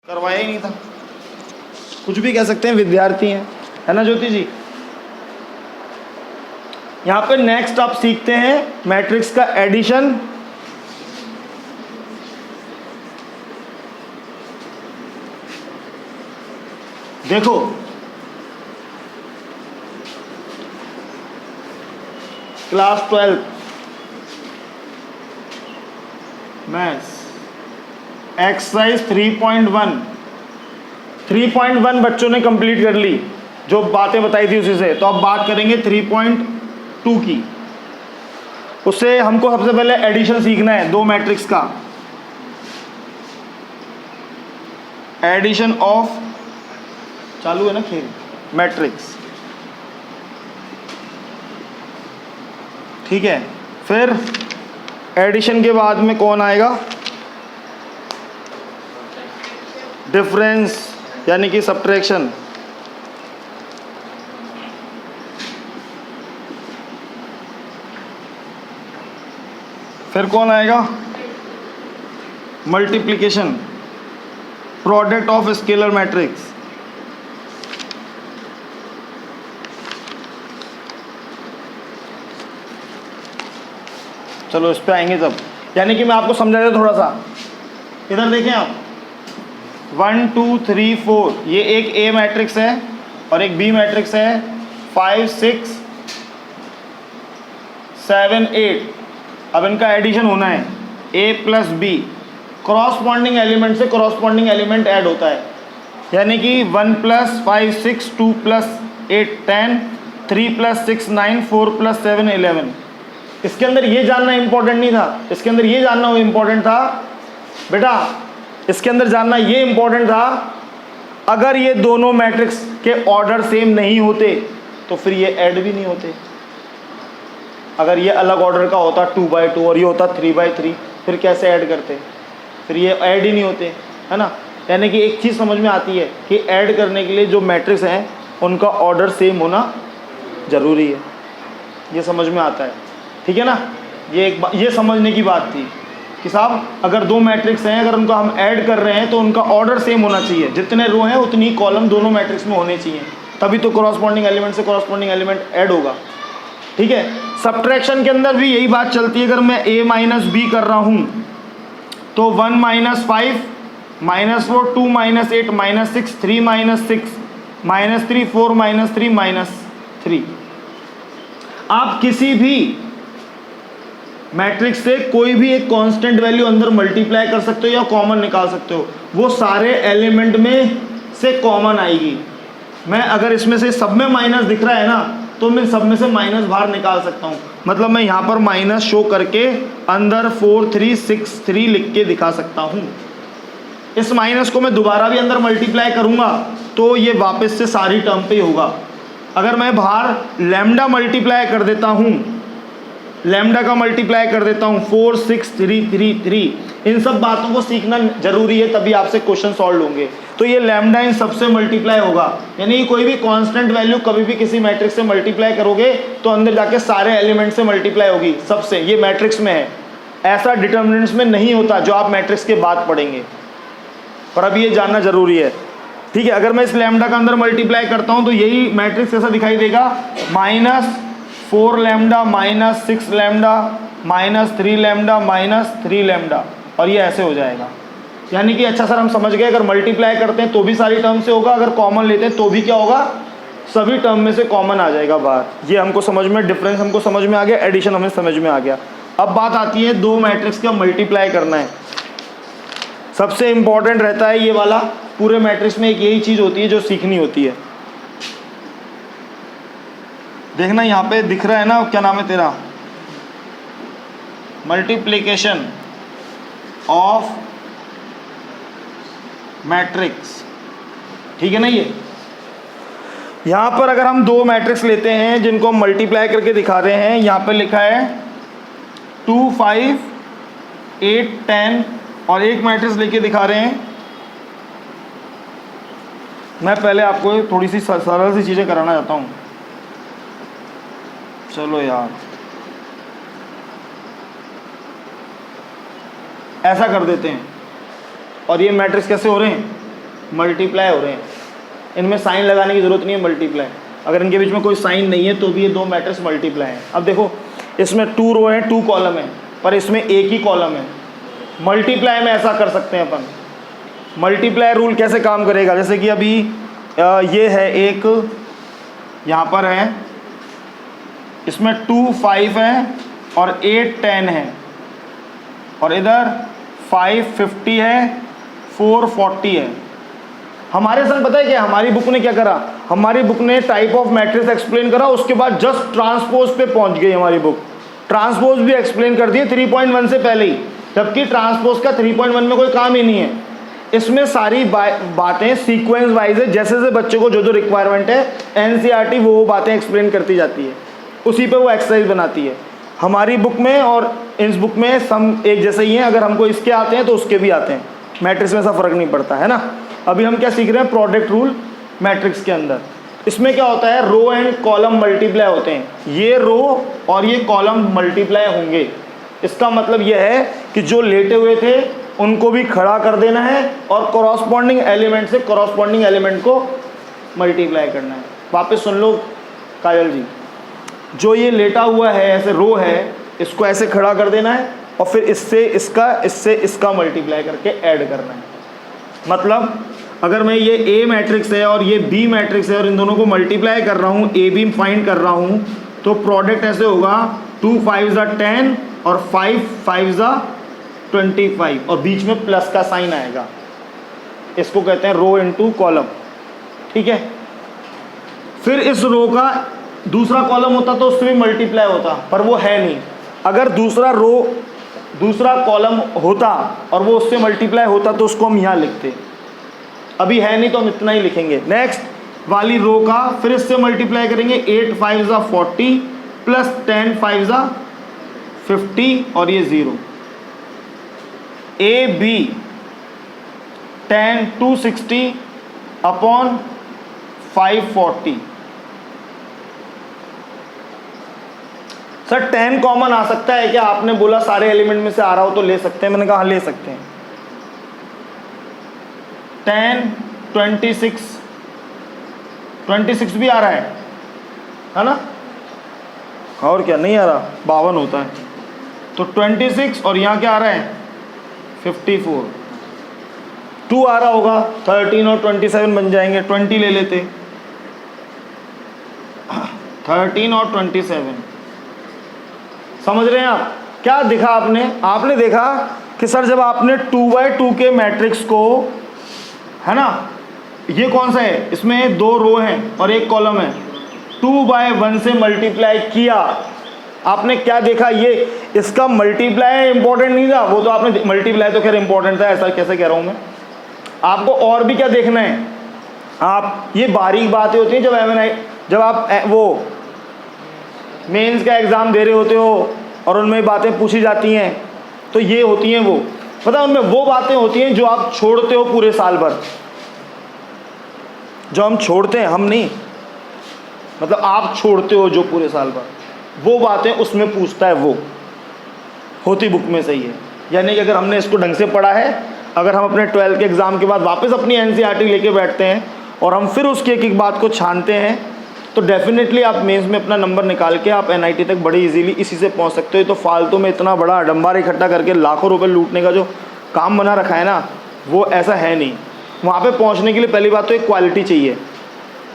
करवाया ही नहीं था, कुछ भी कह सकते हैं, विद्यार्थी हैं, है ना ज्योति जी। यहां पे नेक्स्ट आप सीखते हैं मैट्रिक्स का एडिशन। देखो क्लास 12 मैथ्स एक्सरसाइज 3.1 बच्चों ने कंप्लीट कर ली, जो बातें बताई थी उसी से। तो अब बात करेंगे 3.2 की। उससे हमको सबसे पहले एडिशन सीखना है दो मैट्रिक्स का, एडिशन ऑफ, चालू है ना खेल, मैट्रिक्स, ठीक है। फिर एडिशन के बाद में कौन आएगा, डिफरेंस यानी कि सब्ट्रैक्शन। फिर कौन आएगा, multiplication, product of scalar matrix. चलो इस पे आएंगे तब, यानी कि मैं आपको समझा देता थोड़ा सा। इधर देखें आप, 1 2 3 4 ये एक ए मैट्रिक्स है और एक बी मैट्रिक्स है। 5 6 7 8, अब इनका एडिशन होना है, ए प्लस बी, क्रॉसपॉन्डिंग एलिमेंट से क्रॉसपॉन्डिंग एलिमेंट ऐड होता है, यानी कि 1 + 5 6, 2 + 8 10, 3 + 6 9, 4 + 7 11। इसके अंदर ये जानना इंपॉर्टेंट नहीं था, इसके अंदर ये जानना इंपॉर्टेंट था बेटा, इसके अंदर जानना ये इंपॉर्टेंट था, अगर ये दोनों मैट्रिक्स के ऑर्डर सेम नहीं होते तो फिर ये ऐड भी नहीं होते। अगर ये अलग ऑर्डर का होता 2/2 और ये होता 3/3, फिर कैसे ऐड करते, फिर ये ऐड ही नहीं होते, है ना। यानी कि एक चीज़ समझ में आती है कि ऐड करने के लिए जो मैट्रिक्स हैं उनका ऑर्डर सेम होना ज़रूरी है, ये समझ में आता है, ठीक है ना। ये समझने की बात थी कि साहब अगर दो मैट्रिक्स हैं, अगर उनको हम ऐड कर रहे हैं तो उनका ऑर्डर सेम होना चाहिए, जितने रो हैं उतनी कॉलम दोनों मैट्रिक्स में होने चाहिए, तभी तो क्रॉसपॉन्डिंग एलिमेंट से क्रॉसपॉन्डिंग एलिमेंट ऐड होगा, ठीक है। सब्ट्रैक्शन के अंदर भी यही बात चलती है। अगर मैं a माइनस बी कर रहा हूं तो 1 - 5 - 4 2 - 8 - 6 3 - 6 -3 4 -3 -3। आप किसी भी मैट्रिक्स से कोई भी एक कांस्टेंट वैल्यू अंदर मल्टीप्लाई कर सकते हो या कॉमन निकाल सकते हो, वो सारे एलिमेंट में से कॉमन आएगी। मैं अगर इसमें से सब में माइनस दिख रहा है ना, तो मैं सब में से माइनस बाहर निकाल सकता हूँ। मतलब मैं यहाँ पर माइनस शो करके अंदर 4 3 6 3 लिख के दिखा सकता हूँ। इस माइनस को मैं दोबारा भी अंदर मल्टीप्लाई करूँगा तो ये वापस से सारी टर्म पे होगा। अगर मैं बाहर लैम्डा मल्टीप्लाई कर देता हूँ, लैम्डा का मल्टीप्लाई कर देता हूँ 4 6 3 3 3, इन सब बातों को सीखना जरूरी है, तभी आपसे क्वेश्चन सॉल्व होंगे। तो ये लैम्डा इन सबसे मल्टीप्लाई होगा, यानी कोई भी कांस्टेंट वैल्यू कभी भी किसी मैट्रिक्स से मल्टीप्लाई करोगे तो अंदर जाके सारे एलिमेंट से मल्टीप्लाई होगी सबसे। ये मैट्रिक्स में है, ऐसा डिटर्मिनेंट्स में नहीं होता जो आप मैट्रिक्स के बाद पढ़ेंगे, पर अभी ये जानना जरूरी है, ठीक है। अगर मैं इस लैम्डा का अंदर मल्टीप्लाई करता हूँ तो यही मैट्रिक्स ऐसा दिखाई देगा, -4 लैम्डा -6 लैम्डा -3 लैम्डा -3 लैम्डा, और ये ऐसे हो जाएगा। यानी कि अच्छा सर हम समझ गए, अगर मल्टीप्लाई करते हैं तो भी सारी टर्म से होगा, अगर कॉमन लेते हैं तो भी क्या होगा, सभी टर्म में से कॉमन आ जाएगा बाहर। ये हमको समझ में, डिफरेंस हमको समझ में आ गया, एडिशन हमें समझ में आ गया। अब बात आती है दो मैट्रिक्स का मल्टीप्लाई करना है। सबसे इंपॉर्टेंट रहता है ये वाला, पूरे मैट्रिक्स में एक यही चीज़ होती है जो सीखनी होती है। देखना यहाँ पे दिख रहा है ना, क्या नाम है तेरा, मल्टीप्लिकेशन ऑफ मैट्रिक्स, ठीक है ना। ये यहाँ पर अगर हम दो मैट्रिक्स लेते हैं जिनको हम मल्टीप्लाई करके दिखा रहे हैं, यहाँ पे लिखा है 2 5 8 10, और एक मैट्रिक्स लेके दिखा रहे हैं। मैं पहले आपको थोड़ी सी सरल सी चीज़ें कराना चाहता हूँ। चलो यार, ऐसा कर देते हैं, और ये मैट्रिक्स कैसे हो रहे हैं, मल्टीप्लाई हो रहे हैं, इनमें साइन लगाने की ज़रूरत नहीं है, मल्टीप्लाई। अगर इनके बीच में कोई साइन नहीं है तो भी ये दो मैट्रिक्स मल्टीप्लाई हैं। अब देखो इसमें 2 रो है 2 कॉलम है, पर इसमें एक ही कॉलम है। मल्टीप्लाई में ऐसा कर सकते हैं अपन। मल्टीप्लाई रूल कैसे काम करेगा, जैसे कि अभी ये है एक, यहाँ पर है, इसमें 2 5 है और 8 10 है, और इधर 5 50 है, 4 40 है। हमारे संग पता है क्या, हमारी बुक ने क्या करा, हमारी बुक ने टाइप ऑफ मैट्रिक्स एक्सप्लेन करा, उसके बाद जस्ट ट्रांसपोज पे पहुंच गई हमारी बुक। ट्रांसपोज भी एक्सप्लेन कर दिए 3.1 से पहले ही, जबकि ट्रांसपोज का 3.1 में कोई काम ही नहीं है। इसमें सारी बातें सीक्वेंस वाइज है, जैसे जैसे बच्चे को जो जो रिक्वायरमेंट है एनसीईआरटी वो बातें एक्सप्लेन करती जाती है, उसी पे वो एक्सरसाइज बनाती है। हमारी बुक में और इस बुक में सम एक जैसे ही हैं, अगर हमको इसके आते हैं तो उसके भी आते हैं, मैट्रिक्स में ऐसा फ़र्क नहीं पड़ता है ना। अभी हम क्या सीख रहे हैं, प्रोडक्ट रूल मैट्रिक्स के अंदर। इसमें क्या होता है, रो एंड कॉलम मल्टीप्लाई होते हैं, ये रो और ये कॉलम मल्टीप्लाई होंगे। इसका मतलब यह है कि जो लेटे हुए थे उनको भी खड़ा कर देना है और कॉरस्पॉन्डिंग एलिमेंट से कॉरस्पॉन्डिंग एलिमेंट को मल्टीप्लाई करना है। वापस सुन लो काजल जी, जो ये लेटा हुआ है ऐसे रो है, इसको ऐसे खड़ा कर देना है और फिर इससे इसका मल्टीप्लाई करके ऐड करना है। मतलब अगर मैं ये ए मैट्रिक्स है और ये बी मैट्रिक्स है और इन दोनों को मल्टीप्लाई कर रहा हूँ, ए बी फाइंड कर रहा हूँ, तो प्रोडक्ट ऐसे होगा 2 5 10 और 5 5 25 और बीच में प्लस का साइन आएगा। इसको कहते हैं रो इनटू कॉलम, ठीक है। फिर इस रो का दूसरा कॉलम होता तो उससे भी मल्टीप्लाई होता, पर वो है नहीं। अगर दूसरा कॉलम होता और वो उससे मल्टीप्लाई होता तो उसको हम यहाँ लिखते, अभी है नहीं तो हम इतना ही लिखेंगे। नेक्स्ट वाली रो का फिर इससे मल्टीप्लाई करेंगे, 8 5 40 प्लस 10 5 50 और ये 0। A B 10 260 upon 540। Sir 10 common आ सकता है क्या, आपने बोला सारे एलिमेंट में से आ रहा हो तो ले सकते हैं, मैंने कहा हाँ ले सकते हैं। 10 26 भी आ रहा है ना, और क्या नहीं आ रहा, 52 होता है तो 26 और यहाँ क्या आ रहा है 54। 2 आ रहा होगा, 13 और 27 बन जाएंगे, 20 ले लेते, 13 और 27। समझ रहे हैं आप क्या दिखा आपने देखा कि सर जब आपने 2x2 के मैट्रिक्स को, है ना, ये कौन सा है, इसमें 2 रो हैं और एक कॉलम है, 2/1 से मल्टीप्लाई किया, आपने क्या देखा, ये इसका मल्टीप्लाई इंपॉर्टेंट नहीं था, वो तो आपने मल्टीप्लाई तो खैर इंपॉर्टेंट था, ऐसा कैसे कह रहा हूँ मैं। आपको और भी क्या देखना है, आप ये बारीक बातें होती हैं जब आप वो मेंस का एग्ज़ाम दे रहे होते हो और उनमें बातें पूछी जाती हैं, तो ये होती हैं वो, पता है उनमें वो बातें होती हैं जो आप छोड़ते हो पूरे साल भर, जो हम छोड़ते हैं, हम नहीं, मतलब आप छोड़ते हो जो पूरे साल भर, वो बातें उसमें पूछता है, वो होती बुक में सही है। यानी कि अगर हमने इसको ढंग से पढ़ा है, अगर हम अपने 12th के एग्ज़ाम के बाद वापस अपनी एनसीईआरटी लेके बैठते हैं और हम फिर उसकी एक एक बात को छानते हैं, तो डेफिनेटली आप मेंस में अपना नंबर निकाल के आप एनआईटी तक बड़ी इजीली इसी से पहुंच सकते हो। तो फालतू में इतना बड़ा अडम्बार इकट्ठा करके लाखों रुपए लूटने का जो काम बना रखा है ना, वो ऐसा है नहीं। वहाँ पे पहुँचने के लिए पहली बात तो एक क्वालिटी चाहिए,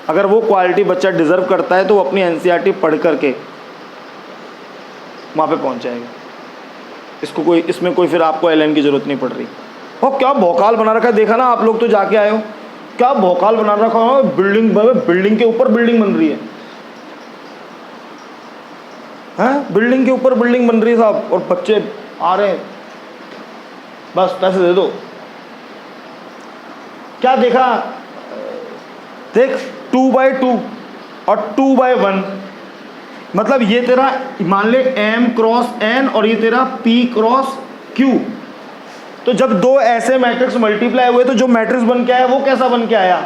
अगर वो क्वालिटी बच्चा डिज़र्व करता है तो वो अपनी एनसीईआरटी पढ़ करके वहाँ पे पहुँच जाएगा। इसमें कोई फिर आपको एलएन की ज़रूरत नहीं पड़ रही। और क्या भौकाल बना रखा है, देखा ना आप लोग तो जाके आए हो, क्या भौकाल बना रखा है, बिल्डिंग के ऊपर बिल्डिंग बन रही है, बिल्डिंग के ऊपर बिल्डिंग बन रही है साहब, और बच्चे आ रहे हैं, बस पैसे दे दो। क्या देखा, देख 2/2 और 2/1, मतलब ये तेरा मान ले m क्रॉस n और ये तेरा p क्रॉस q। तो जब दो ऐसे मैट्रिक्स मल्टीप्लाई हुए तो जो मैट्रिक्स बन के आया वो कैसा बन के आया,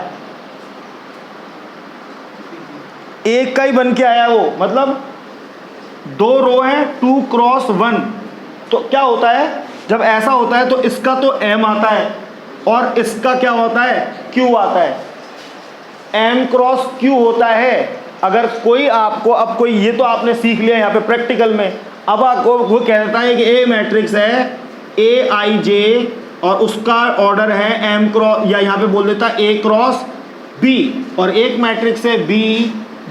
एक का ही बन के आया वो, मतलब 2 रो है 2 क्रॉस 1। तो क्या होता है, जब ऐसा होता है तो इसका तो m आता है और इसका क्या होता है, क्यू आता है। m क्रॉस क्यू होता है। अगर कोई आपको, अब कोई, ये तो आपने सीख लिया यहाँ पे प्रैक्टिकल में, अब आपको वो कहता है कि ए मैट्रिक्स है ए आई जे और उसका ऑर्डर है m क्रॉस, या यहाँ पे बोल देता है a क्रॉस b, और एक मैट्रिक्स है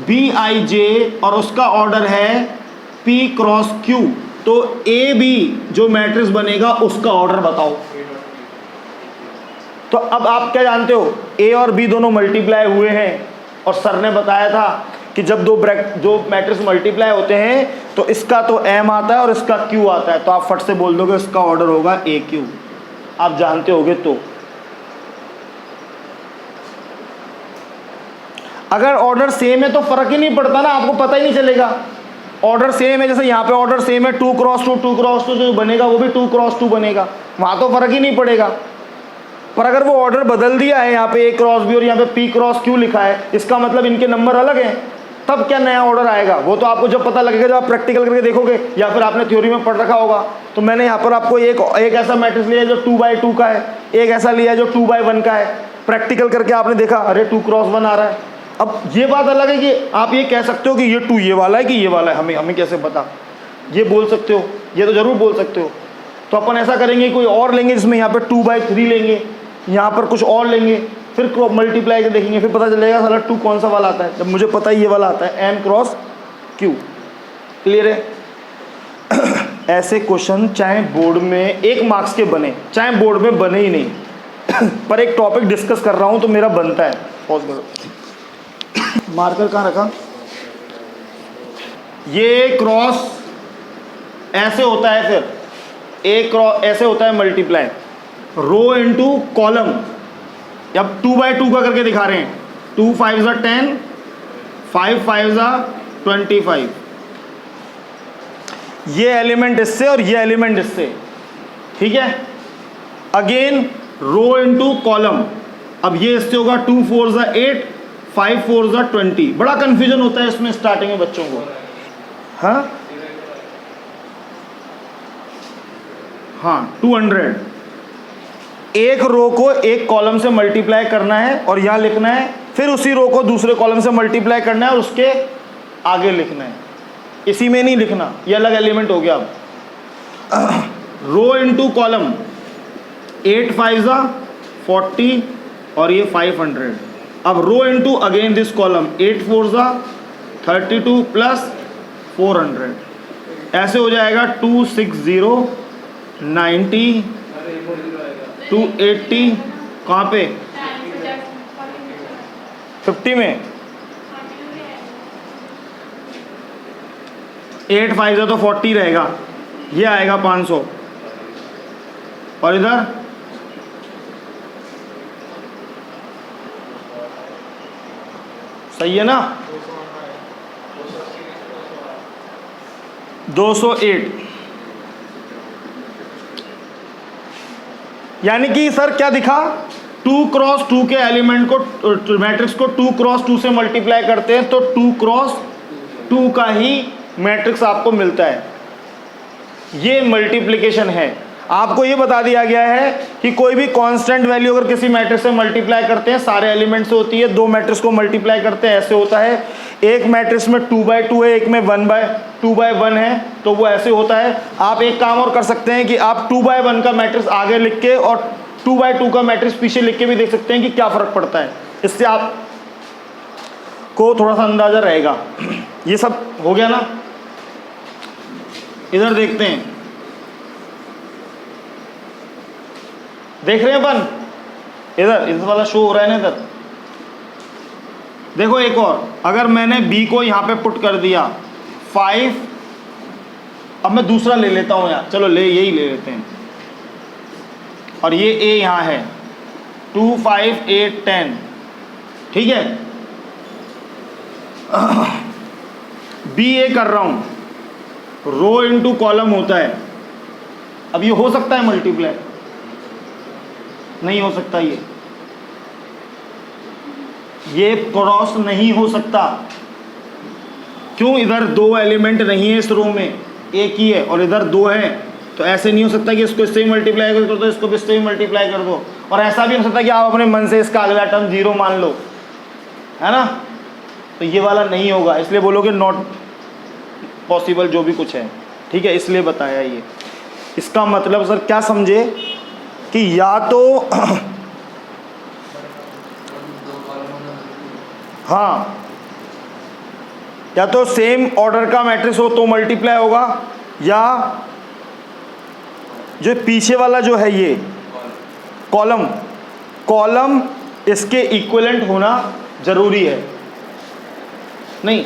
b आई जे और उसका ऑर्डर है p क्रॉस q। तो ए बी जो मैट्रिक्स बनेगा उसका ऑर्डर बताओ। तो अब आप क्या जानते हो, ए और बी दोनों मल्टीप्लाई हुए हैं, और सर ने बताया था कि जब दो मैट्रिक्स मल्टीप्लाई होते हैं तो इसका तो m आता है और इसका q आता है, तो आप फट से बोल दोगे इसका ऑर्डर होगा ए क्यू। आप जानते होगे। तो अगर ऑर्डर सेम है तो फर्क ही नहीं पड़ता ना, आपको पता ही नहीं चलेगा। ऑर्डर सेम है, जैसे यहाँ पे ऑर्डर सेम है 2 क्रॉस 2 क्रॉस 2, जो बनेगा वो भी 2 क्रॉस 2 बनेगा, वहां तो फर्क ही नहीं पड़ेगा। पर अगर वो ऑर्डर बदल दिया है, यहाँ पे ए क्रॉस बी और यहाँ पे पी क्रॉस क्यू लिखा है, इसका मतलब इनके नंबर अलग हैं, तब क्या नया ऑर्डर आएगा, वो तो आपको जब पता लगेगा, जब आप प्रैक्टिकल करके देखोगे या फिर आपने थ्योरी में पढ़ रखा होगा। तो मैंने यहाँ पर आपको एक ऐसा मैट्रिक्स लिया है जो 2/2 का है, एक ऐसा लिया है जो 2/1 का है। प्रैक्टिकल करके आपने देखा अरे 2 क्रॉस 1 आ रहा है। अब ये बात अलग है कि आप ये कह सकते हो कि ये 2 ये वाला है कि ये वाला है, हमें कैसे पता, ये बोल सकते हो, ये तो ज़रूर बोल सकते हो। तो अपन ऐसा करेंगे, कोई और लेंगे जिसमें यहाँ पर 2/3 लेंगे, यहाँ पर कुछ और लेंगे, फिर मल्टीप्लाई के देखेंगे, फिर पता चलेगा साला 2 कौन सा वाला आता है। जब मुझे पता है ये वाला आता है m क्रॉस q। क्लियर है। ऐसे क्वेश्चन चाहे बोर्ड में 1 मार्क्स के बने, चाहे बोर्ड में बने ही नहीं पर एक टॉपिक डिस्कस कर रहा हूँ तो मेरा बनता है। पॉज करो, मार्कर कहाँ रखा। ये क्रॉस ऐसे होता है, फिर ए क्रॉस ऐसे होता है मल्टीप्लाई, रो इनटू कॉलम। अब 2/2 का करके दिखा रहे हैं, 2 5 ज़ा 10, 5 5 ज़ा 25। ये एलिमेंट इससे और ये एलिमेंट इससे, ठीक है। अगेन रो इनटू कॉलम, अब ये इससे होगा 2 4 ज़ा 8, 5 4 ज़ा 20। बड़ा कंफ्यूजन होता है इसमें स्टार्टिंग में बच्चों को। हाँ 200, एक रो को एक कॉलम से मल्टीप्लाई करना है और यहाँ लिखना है, फिर उसी रो को दूसरे कॉलम से मल्टीप्लाई करना है और उसके आगे लिखना है, इसी में नहीं लिखना, ये अलग एलिमेंट हो गया। अब रो इनटू कॉलम, 8 5 ज़ा 40 और ये 500। अब रो इनटू अगेन दिस कॉलम, 8 4 ज़ा 32 प्लस 400, ऐसे हो जाएगा 260 90 280। कहाँ पे 50 में 8 5 तो 40 रहेगा, ये आएगा 500, और इधर सही है ना 208। यानी कि सर क्या दिखा, 2 क्रॉस 2 के एलिमेंट को, मैट्रिक्स को 2 क्रॉस 2 से मल्टीप्लाई करते हैं तो 2 क्रॉस 2 का ही मैट्रिक्स आपको मिलता है। ये मल्टीप्लिकेशन है। आपको ये बता दिया गया है कि कोई भी कांस्टेंट वैल्यू अगर किसी मैट्रिक्स से मल्टीप्लाई करते हैं, सारे एलिमेंट से होती है, 2 मैट्रिक्स को मल्टीप्लाई करते हैं ऐसे होता है। एक मैट्रिक्स में 2/2 है, एक में 2/1 है, तो वो ऐसे होता है। आप एक काम और कर सकते हैं कि आप 2/1 का मैट्रिक्स आगे लिख के और 2/2 का मैट्रिक्स पीछे लिख के भी देख सकते हैं कि क्या फ़र्क पड़ता है। इससे आप को थोड़ा सा अंदाज़ा रहेगा। ये सब हो गया ना। इधर देखते हैं, देख रहे हैं अपन, इधर वाला शो हो रहा है ना इधर। देखो एक और, अगर मैंने b को यहाँ पे पुट कर दिया 5, अब मैं दूसरा ले लेता हूँ यार, चलो यही ले लेते हैं, और ये a यहाँ है 2 5 8 10, ठीक है। b a कर रहा हूँ, रो इनटू कॉलम होता है। अब ये हो सकता है मल्टीप्लाई? नहीं हो सकता। ये क्रॉस नहीं हो सकता। क्यों? इधर 2 एलिमेंट नहीं है इस रो में, एक ही है, और इधर 2 है, तो ऐसे नहीं हो सकता कि इसको इससे ही मल्टीप्लाई कर दो तो इसको इससे ही मल्टीप्लाई कर दो। और ऐसा भी हो सकता है कि आप अपने मन से इसका अगला टर्म 0 मान लो, है ना, तो ये वाला नहीं होगा, इसलिए बोलोगे नॉट पॉसिबल जो भी कुछ है, ठीक है, इसलिए बताया ये। इसका मतलब सर क्या समझे कि या तो हाँ, या तो सेम ऑर्डर का मैट्रिक्स हो तो मल्टीप्लाई होगा, या जो पीछे वाला जो है ये कॉलम इसके इक्विवेलेंट होना जरूरी है। नहीं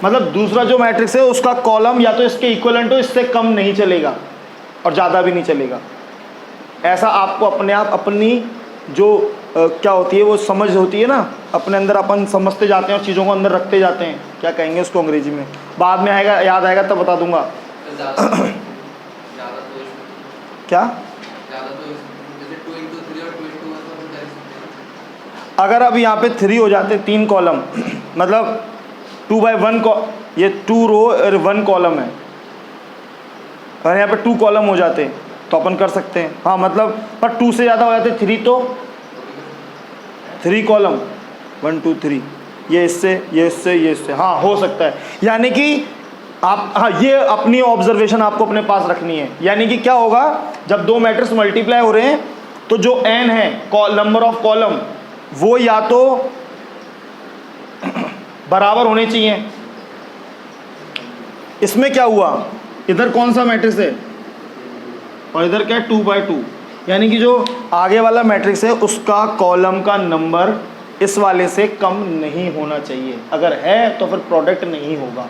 मतलब दूसरा जो मैट्रिक्स है उसका कॉलम या तो इसके इक्विवेलेंट हो, इससे कम नहीं चलेगा और ज़्यादा भी नहीं चलेगा। ऐसा आपको अपने आप अपनी जो क्या होती है वो समझ होती है ना, अपने अंदर अपन समझते जाते हैं और चीज़ों को अंदर रखते जाते हैं, क्या कहेंगे उसको अंग्रेजी में, बाद में आएगा, याद आएगा तब बता दूंगा। क्या अगर अब यहाँ पे 3 हो जाते 3 कॉलम मतलब 2/1 ये 2 रो और 1 कॉलम है, अगर यहाँ पे 2 कॉलम हो जाते तो अपन कर सकते हैं, हाँ मतलब पर 2 से ज़्यादा हो जाते 3 तो 3 कॉलम 1 2 3 ये इससे ये इससे ये इससे, हाँ हो सकता है। यानी कि आप हाँ ये अपनी ऑब्जर्वेशन आपको अपने पास रखनी है। यानी कि क्या होगा जब दो मैट्रिक्स मल्टीप्लाई हो रहे हैं तो जो n है नंबर ऑफ कॉलम वो या तो बराबर होने चाहिए। इसमें क्या हुआ, इधर कौन सा मैट्रिक्स है और इधर क्या है 2/2, यानी कि जो आगे वाला मैट्रिक्स है उसका कॉलम का नंबर इस वाले से कम नहीं होना चाहिए, अगर है तो फिर प्रोडक्ट नहीं होगा।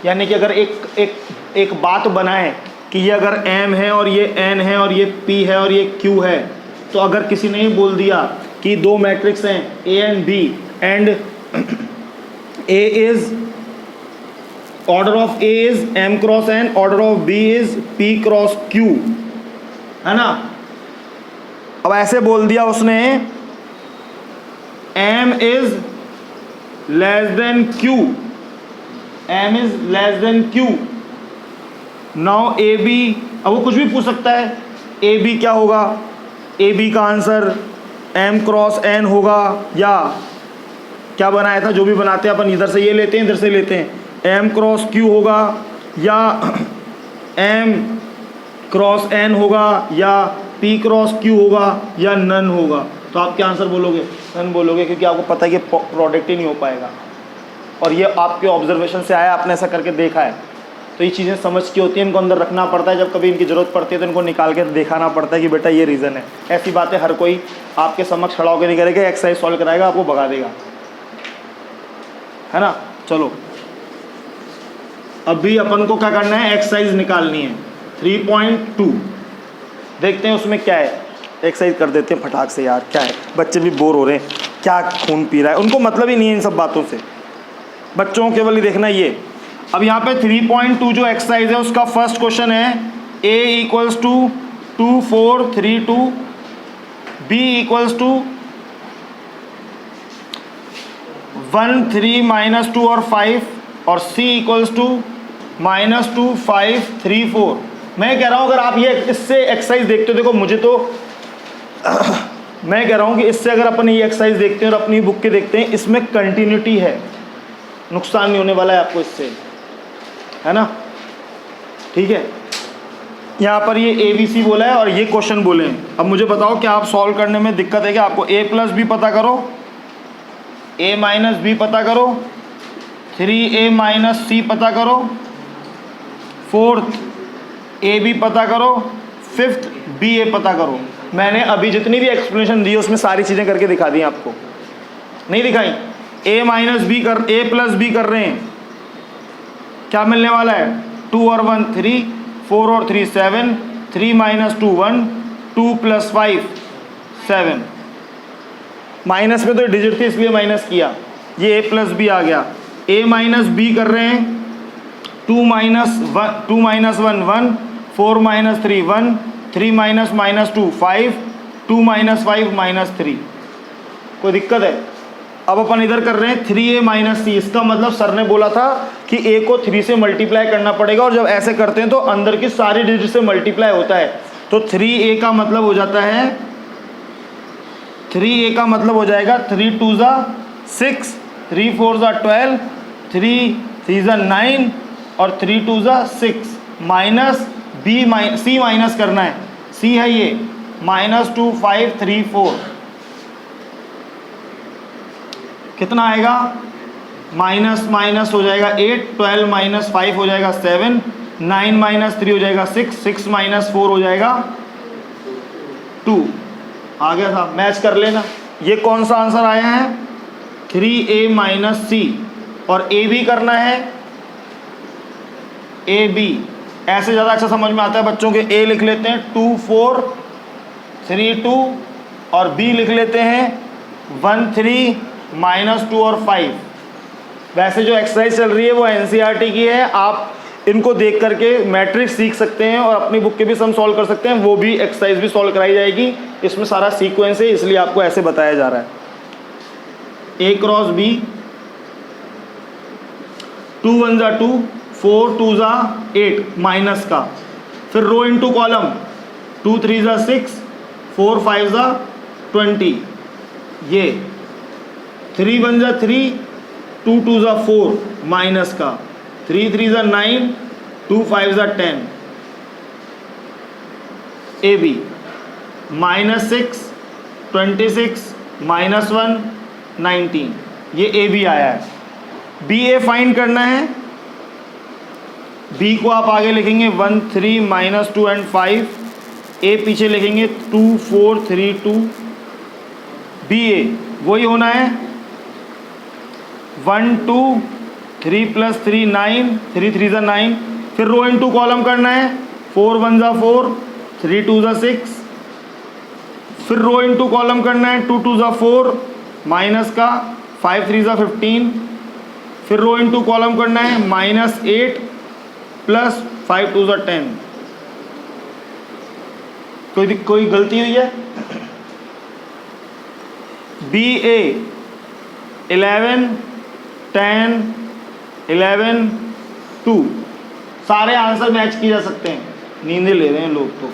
यानी कि अगर एक बात बनाए कि ये अगर m है और ये n है और ये p है और ये q है, तो अगर किसी ने बोल दिया कि दो मैट्रिक्स हैं a and b and a is order of a is m cross n, order of b is p cross q, है ना। अब ऐसे बोल दिया उसने m is less than q, m is less than q, now A B, अब वो कुछ भी पूछ सकता है, ए बी क्या होगा, ए बी का आंसर m क्रॉस n होगा, या क्या बनाया था जो भी बनाते हैं अपन, इधर से ये लेते हैं इधर से लेते हैं, m क्रॉस q होगा या m क्रॉस n होगा या p क्रॉस q होगा या नन होगा। तो आप क्या आंसर बोलोगे, नन बोलोगे, क्योंकि आपको पता है कि प्रोडक्ट ही नहीं हो पाएगा और ये आपके ऑब्जर्वेशन से आया, आपने ऐसा करके देखा है। तो ये चीज़ें समझ की होती हैं, इनको अंदर रखना पड़ता है, जब कभी इनकी ज़रूरत पड़ती है तो इनको निकाल के दिखाना पड़ता है कि बेटा ये रीज़न है। ऐसी बातें हर कोई आपके समक्ष खड़ा होकर नहीं करेगा, एक्सरसाइज सॉल्व कराएगा आपको भगा देगा, है ना। चलो अभी अपन को क्या करना है, एक्सरसाइज निकालनी है 3.2, देखते हैं उसमें क्या है। एक्सरसाइज कर देते हैं फटाक से यार, क्या है बच्चे भी बोर हो रहे हैं, क्या खून पी रहा है, उनको मतलब ही नहीं है इन सब बातों से, बच्चों केवल ही देखना ये। अब यहाँ पे 3.2 जो एक्सरसाइज है उसका फर्स्ट क्वेश्चन है a equals to 2 4 3 2, b equals to 1 3 -2 और 5, और c इक्वल्स टू -2 5 3 4। मैं कह रहा हूँ अगर आप ये इससे एक्सरसाइज देखते हो, देखो मुझे तो मैं कह रहा हूँ कि इससे अगर अपन ये एक्सरसाइज देखते हैं और अपनी बुक के देखते हैं, इसमें कंटिन्यूटी है, नुकसान नहीं होने वाला है आपको इससे, है ना, ठीक है। यहाँ पर ये ABC बोला है और ये क्वेश्चन बोले हैं। अब मुझे बताओ क्या आप सॉल्व करने में दिक्कत है क्या आपको, a प्लस बी पता करो, a माइनस बी पता करो, 3a माइनस सी पता करो, 4th AB पता करो, 5th BA पता करो। मैंने अभी जितनी भी एक्सप्लेनेशन दी उसमें सारी चीज़ें करके दिखा दी आपको, नहीं दिखाई। a माइनस बी कर a प्लस बी कर रहे हैं, क्या मिलने वाला है 2 और 1 3, 4 और 3 7, 3 - 2 1, 2 + 5 7। माइनस में तो डिजिट थी इसलिए माइनस किया, ये a प्लस बी आ गया। a माइनस बी कर रहे हैं 2 - 1 1, 4 - 3 1, 3 - -2 5, 2 - 5 -3। कोई दिक्कत है। अब अपन इधर कर रहे हैं 3a माइनस सी, इसका मतलब सर ने बोला था कि a को 3 से मल्टीप्लाई करना पड़ेगा, और जब ऐसे करते हैं तो अंदर की सारी डिजिट से मल्टीप्लाई होता है। तो 3a का मतलब हो जाता है 3a का मतलब हो जाएगा 3 2 ज़ा 6, 3 4 ज़ा 12, 3 3 ज़ा 9 और 3 2 ज़ा 6 माइनस सी माइनस करना है, सी है ये -2 5 3 4 कितना आएगा माइनस माइनस हो जाएगा 8, 12 माइनस 5 हो जाएगा 7, 9 माइनस 3 हो जाएगा 6, 6 माइनस 4 हो जाएगा 2। आ गया था, मैच कर लेना। ये कौन सा आंसर आया है 3a माइनस सी, और ए बी करना है ए बी, ऐसे ज़्यादा अच्छा समझ में आता है बच्चों के। ए लिख लेते हैं 2 4 3 2 और बी लिख लेते हैं 1 3 -2 और 5। वैसे जो एक्सरसाइज चल रही है वो एनसीईआरटी की है, आप इनको देख करके मैट्रिक्स सीख सकते हैं और अपनी बुक के भी सम सॉल्व कर सकते हैं, वो भी एक्सरसाइज भी सॉल्व कराई जाएगी। इसमें सारा सीक्वेंस है, इसलिए आपको ऐसे बताया जा रहा है। a क्रॉस b, 2 1 ज़ा 2, 4 2 ज़ा 8 माइनस का, फिर रो इनटू कॉलम 2 3 ज़ा 6, 4 5 ज़ा 20, ये 3 1 ज़ा 3, 2 2 ज़ा 4 माइनस का, 3 3 ज़ा 9, 2 5 ज़ा 10, ए बी -6 26 -1 19, ये ए बी आया है। बी ए फाइंड करना है, बी को आप आगे लिखेंगे 1 3 -2 एंड 5, ए पीछे लिखेंगे 2 4 3 2, बी ए वही होना है 1 2 3 + 3 9, 3 3 ज़ा 9, फिर रो इनटू कॉलम करना है 4 1 ज़ा 4, 3 2 ज़ा 6, फिर रो इनटू कॉलम करना है 2 2 ज़ा 4 माइनस का, 5 3 ज़ा 15, फिर रो इनटू कॉलम करना है -8 + 5 2 ज़ा 10। कोई गलती हुई है? बी ए 11 10 11 2, सारे आंसर मैच किए जा सकते हैं। नींदें ले रहे हैं लोग तो।